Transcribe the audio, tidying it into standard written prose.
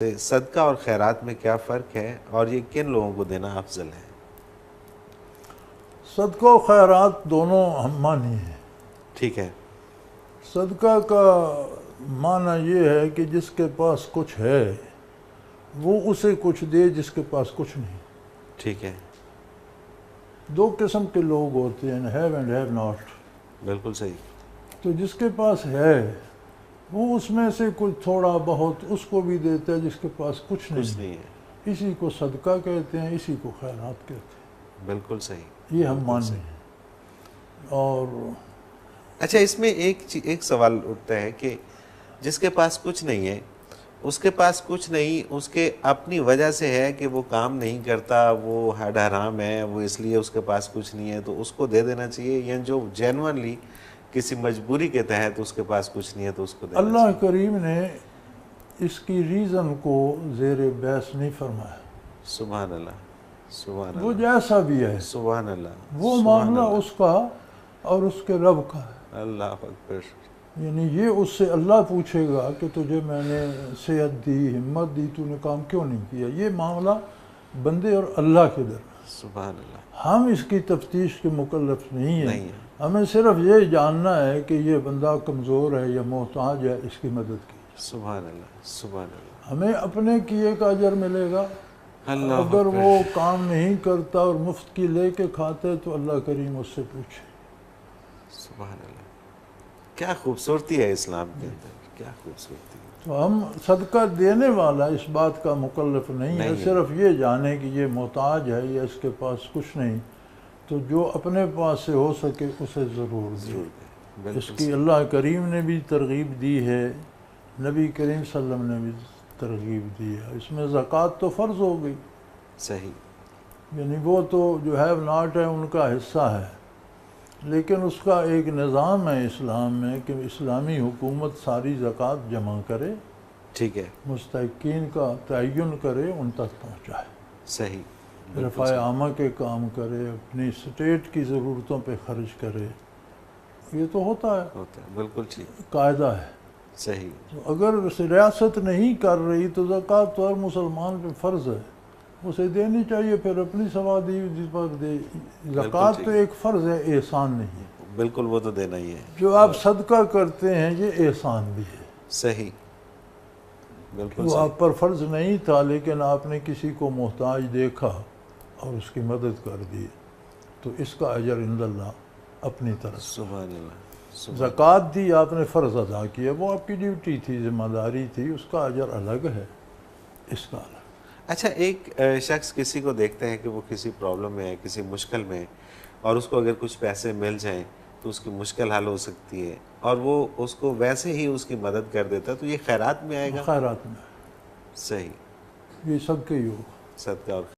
صدقہ اور خیرات میں کیا فرق ہے اور یہ کن لوگوں کو دینا افضل ہے؟ صدقہ و خیرات دونوں ہم معنی ہیں۔ ٹھیک ہے، صدقہ کا معنی یہ ہے کہ جس کے پاس کچھ ہے وہ اسے کچھ دے جس کے پاس کچھ نہیں۔ ٹھیک ہے، دو قسم کے لوگ ہوتے ہیں، ہیو اینڈ ہیو ناٹ۔ بالکل صحیح۔ تو جس کے پاس ہے وہ اس میں سے کچھ تھوڑا بہت اس کو بھی دیتا ہے جس کے پاس کچھ نہیں ہے، اسی کو صدقہ کہتے ہیں، اسی کو خیرات کہتے ہیں۔ بالکل صحیح، یہ ہم بالکل مانیں صحیح۔ ہیں۔ اور اچھا، اس میں ایک سوال اٹھتا ہے کہ جس کے پاس کچھ نہیں ہے، اس کے پاس کچھ نہیں، اس کے اپنی وجہ سے ہے کہ وہ کام نہیں کرتا، وہ حد حرام ہے، وہ اس لیے اس کے پاس کچھ نہیں ہے تو اس کو دے دینا چاہیے، یا جو جینوئنلی کسی مجبوری کے تحت اس کے پاس کچھ نہیں ہے تو اس کو دینا اللہ چاہیے؟ کریم نے اس کی ریزن کو زیر بحث نہیں فرمایا۔ سبحان اللہ، سبحان وہ اللہ، جیسا بھی ہے سبحان اللہ، وہ سبحان معاملہ اللہ، اس کا اور اس کے رب کا ہے۔ اللہ اکبر۔ یعنی یہ اس سے اللہ پوچھے گا کہ تجھے میں نے صحت دی، ہمت دی، تو نے کام کیوں نہیں کیا۔ یہ معاملہ بندے اور اللہ کے درمیان۔ سبحان اللہ، ہم اس کی تفتیش کے مکلف نہیں نہیں ہیں، ہے، ہمیں صرف یہ جاننا ہے کہ یہ بندہ کمزور ہے یا محتاج ہے، اس کی مدد کی۔ سبحان اللہ، سبحان اللہ، ہمیں اپنے کیے کا اجر ملے گا، اللہ اگر اکبر۔ وہ کام نہیں کرتا اور مفت کی لے کے کھاتے تو اللہ کریم اس سے پوچھے۔ سبحان اللہ، کیا خوبصورتی ہے اسلام کے اندر، کیا خوبصورتی ہے۔ تو ہم صدقہ دینے والا اس بات کا مکلف نہیں ہے، صرف یہ جانے کہ یہ محتاج ہے یا اس کے پاس کچھ نہیں، تو جو اپنے پاس سے ہو سکے اسے ضرور دے۔ اس کی اللہ کریم نے بھی ترغیب دی ہے، نبی کریم صلی اللہ علیہ وسلم نے بھی ترغیب دی ہے۔ اس میں زکوٰۃ تو فرض ہو گئی، صحیح، یعنی وہ تو جو ہیو ناٹ ہے ان کا حصہ ہے، لیکن اس کا ایک نظام ہے اسلام میں کہ اسلامی حکومت ساری زکوٰۃ جمع کرے، ٹھیک ہے، مستحقین کا تعین کرے، ان تک پہنچائے، صحیح، رفع عامہ کے کام کرے، اپنی اسٹیٹ کی ضرورتوں پہ خرچ کرے۔ یہ تو ہوتا ہے، بالکل ٹھیک، قاعدہ ہے۔ صحیح، تو اگر ریاست نہیں کر رہی تو زکوٰۃ تو ہر مسلمان پہ فرض ہے، اسے دینی چاہیے، پھر اپنی سوادی پر دے۔ زکوٰۃ تو ایک فرض ہے، احسان نہیں ہے۔ بالکل، وہ تو دینا ہی ہے۔ جو آپ صدقہ کرتے ہیں یہ احسان بھی ہے، صحیح، بالکل وہ صحیح، آپ پر فرض نہیں تھا لیکن آپ نے کسی کو محتاج دیکھا اور اس کی مدد کر دی، تو اس کا اجر عند اللہ اپنی طرف سے۔ سبحان اللہ، زکوٰۃ دی آپ نے فرض ادا کیا، وہ آپ کی ڈیوٹی تھی، ذمہ داری تھی، اس کا اجر الگ ہے، اس کا الگ۔ اچھا، ایک شخص کسی کو دیکھتے ہیں کہ وہ کسی پرابلم میں ہے، کسی مشکل میں ہے، اور اس کو اگر کچھ پیسے مل جائیں تو اس کی مشکل حل ہو سکتی ہے، اور وہ اس کو ویسے ہی اس کی مدد کر دیتا ہے، تو یہ خیرات میں آئے گا؟ خیرات میں صحیح، یہ سب کے ہی ہو۔ صدقہ اور